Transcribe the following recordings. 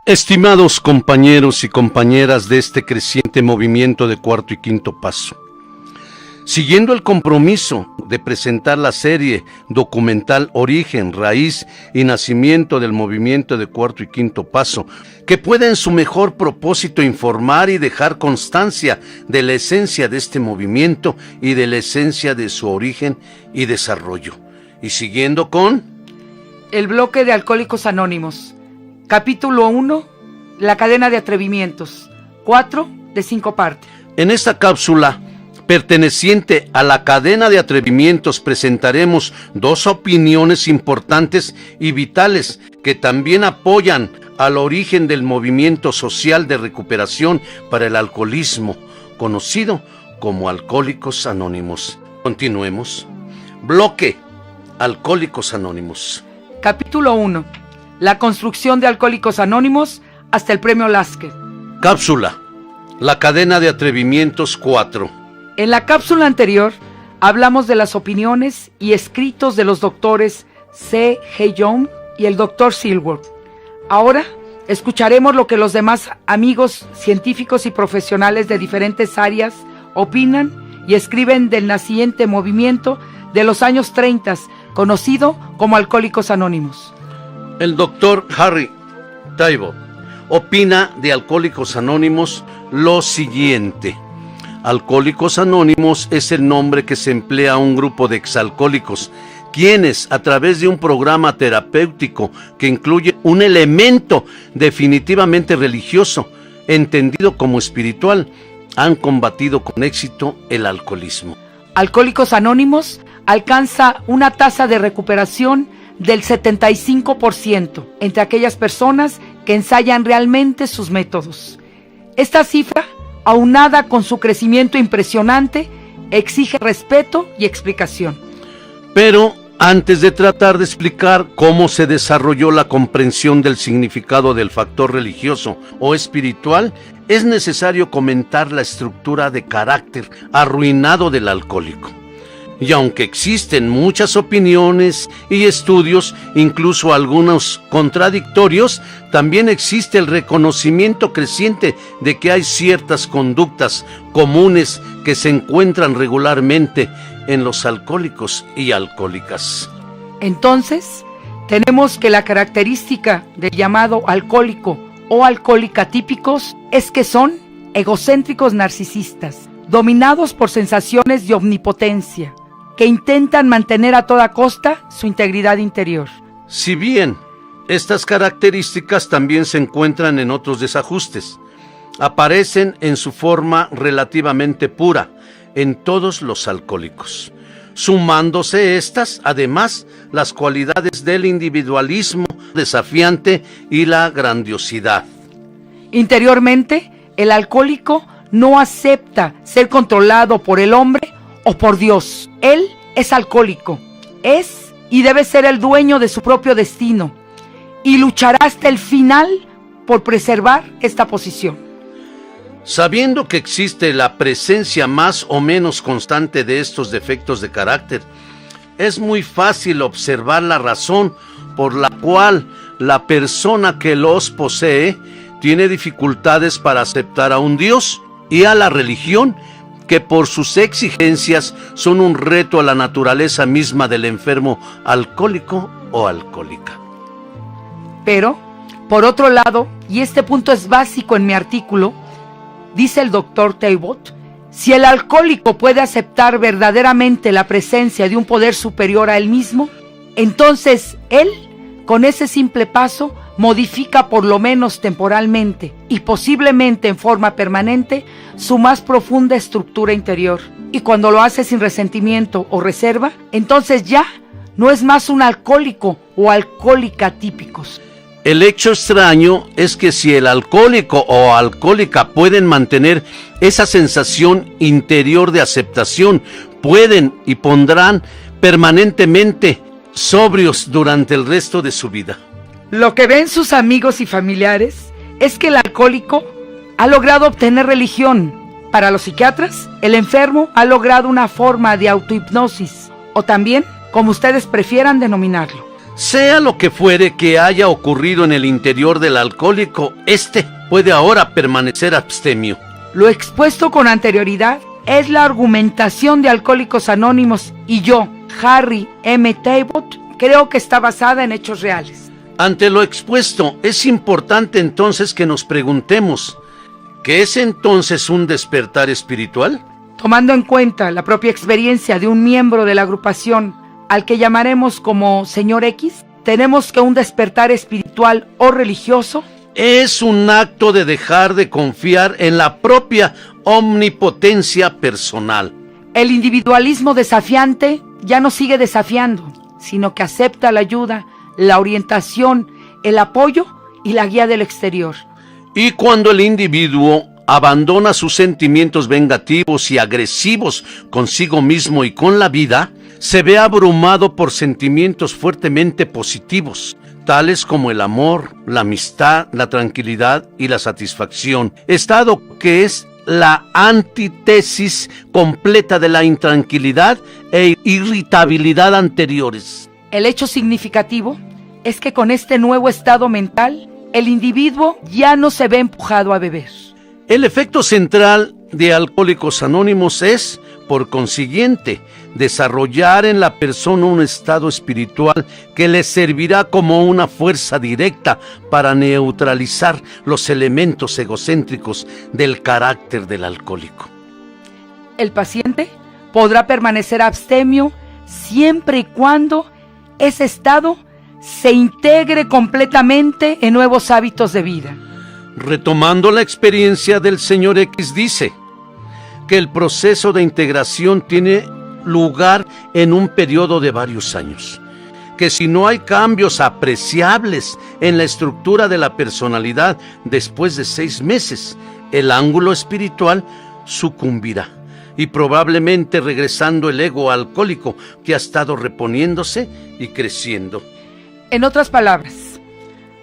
Estimados compañeros y compañeras de este creciente movimiento de Cuarto y Quinto Paso, siguiendo el compromiso de presentar la serie documental Origen, Raíz y Nacimiento del movimiento de Cuarto y Quinto Paso, que puede en su mejor propósito informar y dejar constancia de la esencia de este movimiento y de la esencia de su origen y desarrollo. Y siguiendo con el bloque de Alcohólicos Anónimos. Capítulo 1, la cadena de atrevimientos, 4 de 5 partes. En esta cápsula, perteneciente a la cadena de atrevimientos, presentaremos dos opiniones importantes y vitales que también apoyan al origen del movimiento social de recuperación para el alcoholismo, conocido como Alcohólicos Anónimos. Continuemos. Bloque Alcohólicos Anónimos. Capítulo 1. La construcción de Alcohólicos Anónimos hasta el premio Lasker. Cápsula. La cadena de atrevimientos 4. En la cápsula anterior hablamos de las opiniones y escritos de los doctores C. G. Young y el doctor Silworth. Ahora escucharemos lo que los demás amigos científicos y profesionales de diferentes áreas opinan y escriben del naciente movimiento de los años 30, conocido como Alcohólicos Anónimos. El doctor Harry Tiebout opina de Alcohólicos Anónimos lo siguiente. Alcohólicos Anónimos es el nombre que se emplea a un grupo de exalcohólicos, quienes a través de un programa terapéutico que incluye un elemento definitivamente religioso, entendido como espiritual, han combatido con éxito el alcoholismo. Alcohólicos Anónimos alcanza una tasa de recuperación del 75% entre aquellas personas que ensayan realmente sus métodos. Esta cifra, aunada con su crecimiento impresionante, exige respeto y explicación. Pero antes de tratar de explicar cómo se desarrolló la comprensión del significado del factor religioso o espiritual, es necesario comentar la estructura de carácter arruinado del alcohólico. Y aunque existen muchas opiniones y estudios, incluso algunos contradictorios, también existe el reconocimiento creciente de que hay ciertas conductas comunes que se encuentran regularmente en los alcohólicos y alcohólicas. Entonces, tenemos que la característica del llamado alcohólico o alcohólica típicos es que son egocéntricos narcisistas, dominados por sensaciones de omnipotencia, que intentan mantener a toda costa su integridad interior. Si bien estas características también se encuentran en otros desajustes, aparecen en su forma relativamente pura en todos los alcohólicos, sumándose estas, además, las cualidades del individualismo desafiante y la grandiosidad. Interiormente, el alcohólico no acepta ser controlado por el hombre o por Dios. Él es alcohólico, es y debe ser el dueño de su propio destino y luchará hasta el final por preservar esta posición. Sabiendo que existe la presencia más o menos constante de estos defectos de carácter, es muy fácil observar la razón por la cual la persona que los posee tiene dificultades para aceptar a un Dios y a la religión, que por sus exigencias son un reto a la naturaleza misma del enfermo alcohólico o alcohólica. Pero, por otro lado, y este punto es básico en mi artículo, dice el doctor Tiebout, si el alcohólico puede aceptar verdaderamente la presencia de un poder superior a él mismo, entonces él, con ese simple paso, modifica por lo menos temporalmente y posiblemente en forma permanente su más profunda estructura interior. Y cuando lo hace sin resentimiento o reserva, entonces ya no es más un alcohólico o alcohólica típicos. El hecho extraño es que si el alcohólico o alcohólica pueden mantener esa sensación interior de aceptación, pueden y pondrán permanentemente sobrios durante el resto de su vida. Lo que ven sus amigos y familiares es que el alcohólico ha logrado obtener religión. Para los psiquiatras, el enfermo ha logrado una forma de autohipnosis, o también, como ustedes prefieran denominarlo. Sea lo que fuere que haya ocurrido en el interior del alcohólico, este puede ahora permanecer abstemio. Lo expuesto con anterioridad es la argumentación de Alcohólicos Anónimos y yo, Harry M. Talbot, creo que está basada en hechos reales. Ante lo expuesto, es importante entonces que nos preguntemos, ¿qué es entonces un despertar espiritual? Tomando en cuenta la propia experiencia de un miembro de la agrupación, al que llamaremos como Señor X, tenemos que un despertar espiritual o religioso es un acto de dejar de confiar en la propia omnipotencia personal. El individualismo desafiante ya no sigue desafiando, sino que acepta la ayuda, la orientación, el apoyo y la guía del exterior. Y cuando el individuo abandona sus sentimientos vengativos y agresivos consigo mismo y con la vida, se ve abrumado por sentimientos fuertemente positivos, tales como el amor, la amistad, la tranquilidad y la satisfacción, estado que es la antítesis completa de la intranquilidad e irritabilidad anteriores. El hecho significativo es que con este nuevo estado mental, el individuo ya no se ve empujado a beber. El efecto central de Alcohólicos Anónimos es, por consiguiente, desarrollar en la persona un estado espiritual que le servirá como una fuerza directa para neutralizar los elementos egocéntricos del carácter del alcohólico. El paciente podrá permanecer abstemio siempre y cuando ese estado se integre completamente en nuevos hábitos de vida. Retomando la experiencia del Señor X, dice que el proceso de integración tiene lugar en un periodo de varios años, que si no hay cambios apreciables en la estructura de la personalidad después de 6 meses, el ángulo espiritual sucumbirá y probablemente regresando el ego alcohólico que ha estado reponiéndose y creciendo. En otras palabras,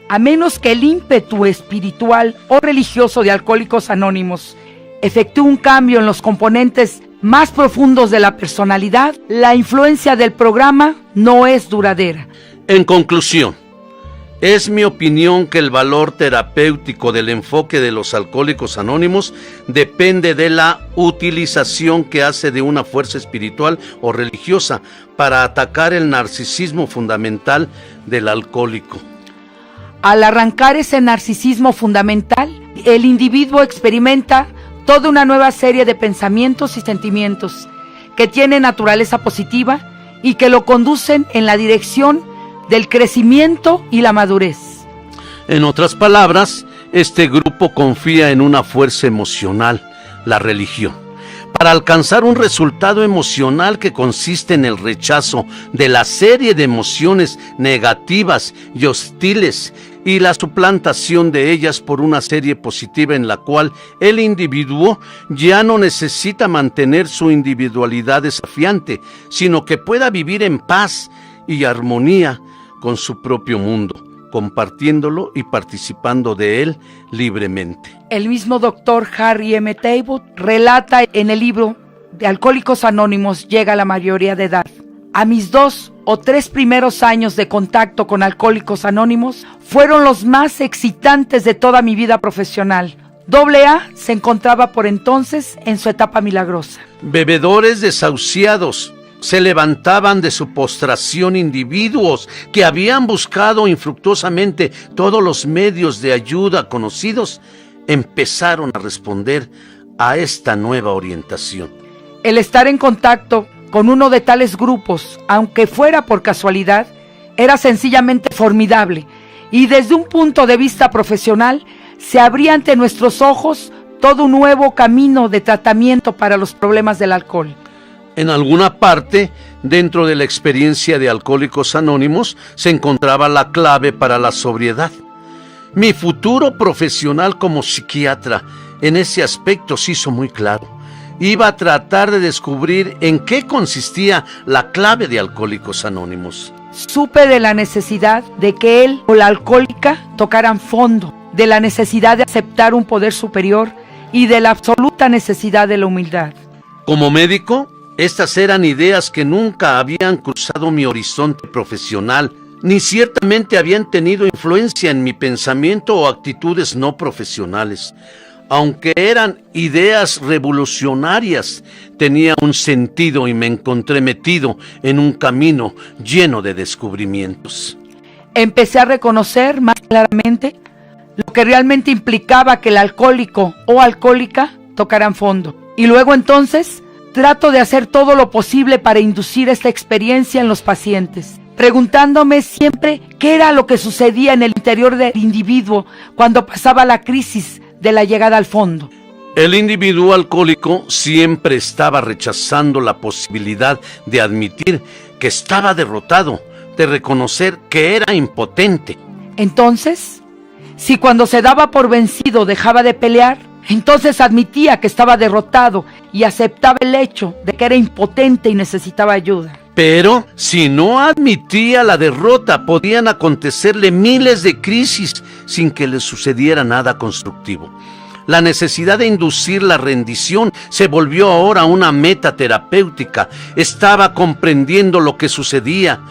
a menos que el ímpetu espiritual o religioso de Alcohólicos Anónimos efectúe un cambio en los componentes más profundos de la personalidad, la influencia del programa no es duradera. En conclusión, es mi opinión que el valor terapéutico del enfoque de los Alcohólicos Anónimos depende de la utilización que hace de una fuerza espiritual o religiosa para atacar el narcisismo fundamental del alcohólico. Al arrancar ese narcisismo fundamental, el individuo experimenta toda una nueva serie de pensamientos y sentimientos que tienen naturaleza positiva y que lo conducen en la dirección del crecimiento y la madurez. En otras palabras, este grupo confía en una fuerza emocional, la religión, para alcanzar un resultado emocional que consiste en el rechazo de la serie de emociones negativas y hostiles y la suplantación de ellas por una serie positiva en la cual el individuo ya no necesita mantener su individualidad desafiante, sino que pueda vivir en paz y armonía con su propio mundo, compartiéndolo y participando de él libremente. El mismo doctor Harry M. Talbot relata en el libro de Alcohólicos Anónimos llega a la mayoría de edad. A mis 2 o 3 primeros años de contacto con Alcohólicos Anónimos fueron los más excitantes de toda mi vida profesional. AA se encontraba por entonces en su etapa milagrosa. Bebedores desahuciados se levantaban de su postración, individuos que habían buscado infructuosamente todos los medios de ayuda conocidos, empezaron a responder a esta nueva orientación. El estar en contacto con uno de tales grupos, aunque fuera por casualidad, era sencillamente formidable, y desde un punto de vista profesional, se abría ante nuestros ojos todo un nuevo camino de tratamiento para los problemas del alcohol. En alguna parte, dentro de la experiencia de Alcohólicos Anónimos, se encontraba la clave para la sobriedad. Mi futuro profesional como psiquiatra, en ese aspecto se hizo muy claro. Iba a tratar de descubrir en qué consistía la clave de Alcohólicos Anónimos. Supe de la necesidad de que él o la alcohólica tocaran fondo, de la necesidad de aceptar un poder superior y de la absoluta necesidad de la humildad. Como médico, estas eran ideas que nunca habían cruzado mi horizonte profesional. ni ciertamente habían tenido influencia en mi pensamiento o actitudes no profesionales. Aunque eran ideas revolucionarias, tenía un sentido y me encontré metido en un camino lleno de descubrimientos. Empecé a reconocer más claramente lo que realmente implicaba que el alcohólico o alcohólica tocaran fondo. Y luego entonces trato de hacer todo lo posible para inducir esta experiencia en los pacientes, preguntándome siempre qué era lo que sucedía en el interior del individuo cuando pasaba la crisis de la llegada al fondo. El individuo alcohólico siempre estaba rechazando la posibilidad de admitir que estaba derrotado, de reconocer que era impotente. Entonces, si cuando se daba por vencido dejaba de pelear, entonces admitía que estaba derrotado y aceptaba el hecho de que era impotente y necesitaba ayuda. Pero si no admitía la derrota, podían acontecerle miles de crisis sin que le sucediera nada constructivo. La necesidad de inducir la rendición se volvió ahora una meta terapéutica. Estaba comprendiendo lo que sucedía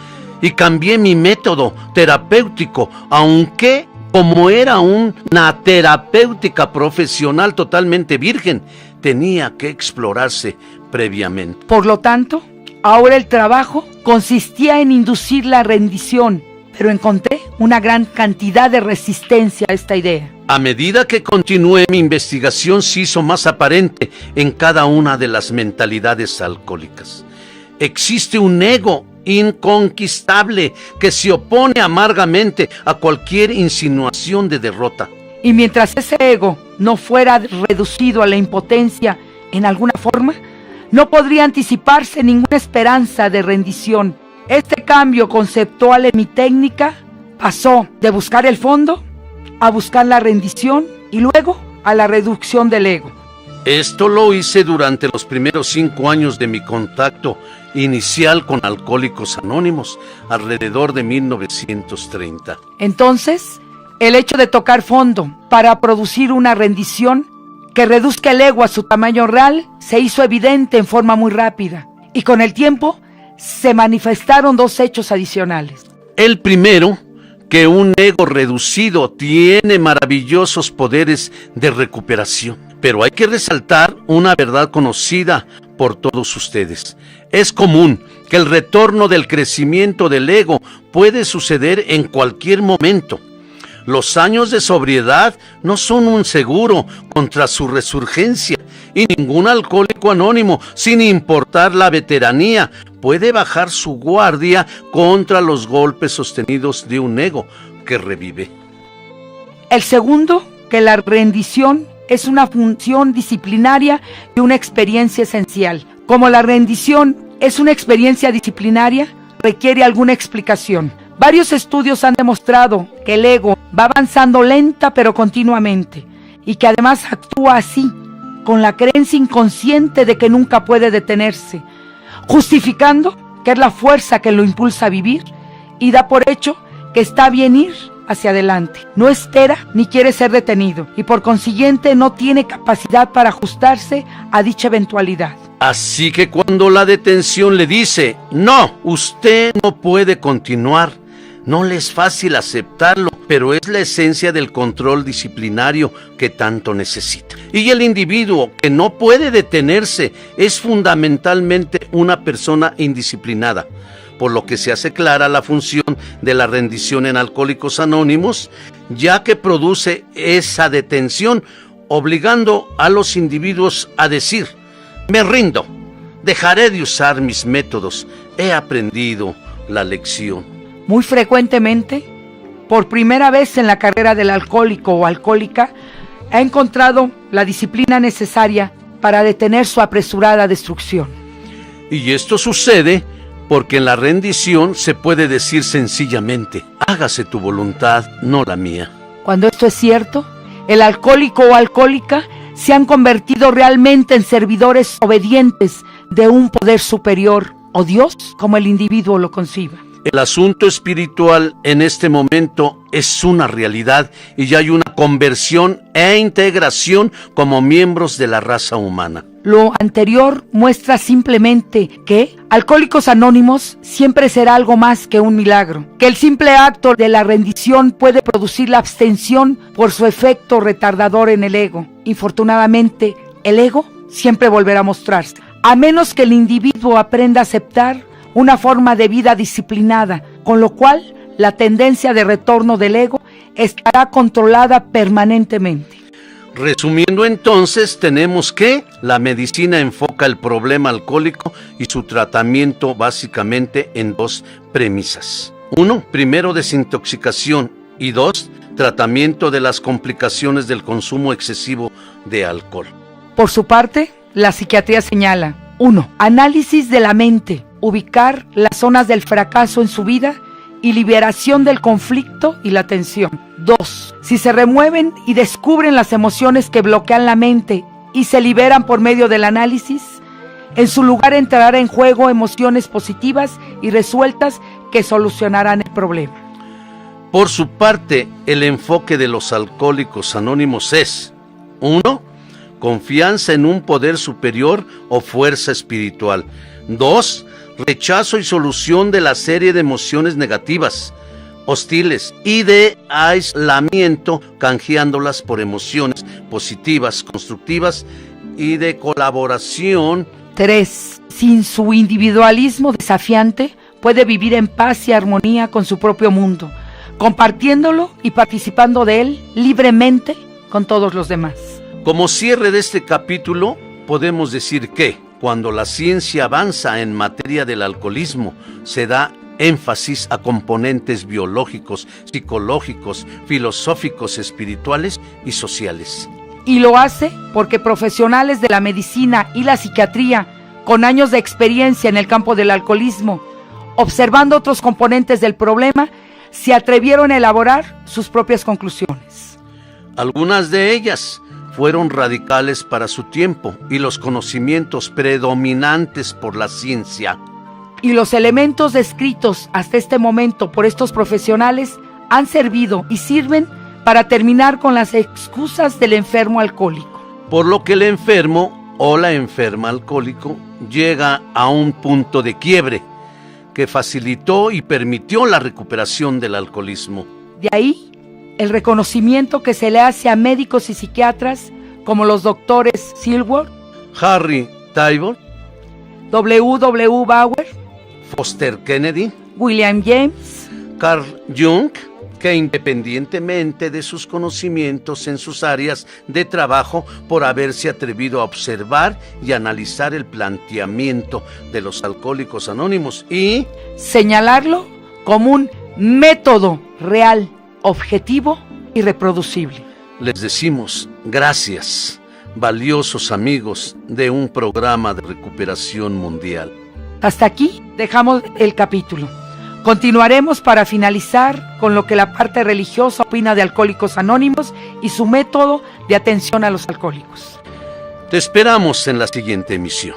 y cambié mi método terapéutico, aunque como era una terapéutica profesional totalmente virgen, tenía que explorarse previamente. Por lo tanto, ahora el trabajo consistía en inducir la rendición, pero encontré una gran cantidad de resistencia a esta idea. A medida que continué, mi investigación se hizo más aparente en cada una de las mentalidades alcohólicas. Existe un ego inconquistable que se opone amargamente a cualquier insinuación de derrota. Y mientras ese ego no fuera reducido a la impotencia en alguna forma, no podría anticiparse ninguna esperanza de rendición. Este cambio conceptual en mi técnica pasó de buscar el fondo a buscar la rendición y luego a la reducción del ego. Esto lo hice durante los primeros 5 años de mi contacto inicial con Alcohólicos Anónimos, alrededor de 1930. Entonces, el hecho de tocar fondo para producir una rendición que reduzca el ego a su tamaño real se hizo evidente en forma muy rápida, y con el tiempo se manifestaron 2 hechos adicionales. El primero, que un ego reducido tiene maravillosos poderes de recuperación. Pero hay que resaltar una verdad conocida por todos ustedes. Es común que el retorno del crecimiento del ego puede suceder en cualquier momento. Los años de sobriedad no son un seguro contra su resurgencia, y ningún alcohólico anónimo, sin importar la veteranía, puede bajar su guardia contra los golpes sostenidos de un ego que revive. El segundo, que la rendición es una función disciplinaria y una experiencia esencial. Como la rendición es una experiencia disciplinaria, requiere alguna explicación. Varios estudios han demostrado que el ego va avanzando lenta pero continuamente, y que además actúa así, con la creencia inconsciente de que nunca puede detenerse, justificando que es la fuerza que lo impulsa a vivir y da por hecho que está bien ir hacia adelante. No espera ni quiere ser detenido y por consiguiente no tiene capacidad para ajustarse a dicha eventualidad. Así que cuando la detención le dice, no, usted no puede continuar, no le es fácil aceptarlo, pero es la esencia del control disciplinario que tanto necesita. Y el individuo que no puede detenerse es fundamentalmente una persona indisciplinada, por lo que se hace clara la función de la rendición en Alcohólicos Anónimos, ya que produce esa detención, obligando a los individuos a decir, me rindo, dejaré de usar mis métodos, he aprendido la lección. Muy frecuentemente, por primera vez en la carrera del alcohólico o alcohólica, ha encontrado la disciplina necesaria para detener su apresurada destrucción. Y esto sucede porque en la rendición se puede decir sencillamente, hágase tu voluntad, no la mía. Cuando esto es cierto, el alcohólico o alcohólica se han convertido realmente en servidores obedientes de un poder superior o Dios, como el individuo lo conciba. El asunto espiritual en este momento es una realidad y ya hay una conversión e integración como miembros de la raza humana. Lo anterior muestra simplemente que Alcohólicos Anónimos siempre será algo más que un milagro, que el simple acto de la rendición puede producir la abstención por su efecto retardador en el ego. Infortunadamente, el ego siempre volverá a mostrarse, a menos que el individuo aprenda a aceptar una forma de vida disciplinada, con lo cual la tendencia de retorno del ego estará controlada permanentemente. Resumiendo entonces, tenemos que la medicina enfoca el problema alcohólico y su tratamiento básicamente en dos premisas. 1. Primero, desintoxicación y 2. Tratamiento de las complicaciones del consumo excesivo de alcohol. Por su parte, la psiquiatría señala: 1. Análisis de la mente, ubicar las zonas del fracaso en su vida y liberación del conflicto y la tensión. 2. Si se remueven y descubren las emociones que bloquean la mente y se liberan por medio del análisis, en su lugar entrarán en juego emociones positivas y resueltas que solucionarán el problema. Por su parte, el enfoque de los Alcohólicos Anónimos es: 1. Confianza en un poder superior o fuerza espiritual. 2. Rechazo y solución de la serie de emociones negativas, hostiles y de aislamiento, canjeándolas por emociones positivas, constructivas y de colaboración. 3. Sin su individualismo desafiante, puede vivir en paz y armonía con su propio mundo, compartiéndolo y participando de él libremente con todos los demás. Como cierre de este capítulo, podemos decir que cuando la ciencia avanza en materia del alcoholismo, se da énfasis a componentes biológicos, psicológicos, filosóficos, espirituales y sociales. Y lo hace porque profesionales de la medicina y la psiquiatría, con años de experiencia en el campo del alcoholismo, observando otros componentes del problema, se atrevieron a elaborar sus propias conclusiones. Algunas de ellas fueron radicales para su tiempo y los conocimientos predominantes por la ciencia. Y los elementos descritos hasta este momento por estos profesionales han servido y sirven para terminar con las excusas del enfermo alcohólico. Por lo que el enfermo o la enferma alcohólico llega a un punto de quiebre que facilitó y permitió la recuperación del alcoholismo. De ahí el reconocimiento que se le hace a médicos y psiquiatras como los doctores Silworth, Harry Tiber, W. Bauer, Foster Kennedy, William James, Carl Jung, que independientemente de sus conocimientos en sus áreas de trabajo, por haberse atrevido a observar y analizar el planteamiento de los Alcohólicos Anónimos y señalarlo como un método real, objetivo y reproducible. Les decimos gracias, valiosos amigos de un programa de recuperación mundial. Hasta aquí dejamos el capítulo. Continuaremos para finalizar con lo que la parte religiosa opina de Alcohólicos Anónimos y su método de atención a los alcohólicos. Te esperamos en la siguiente emisión.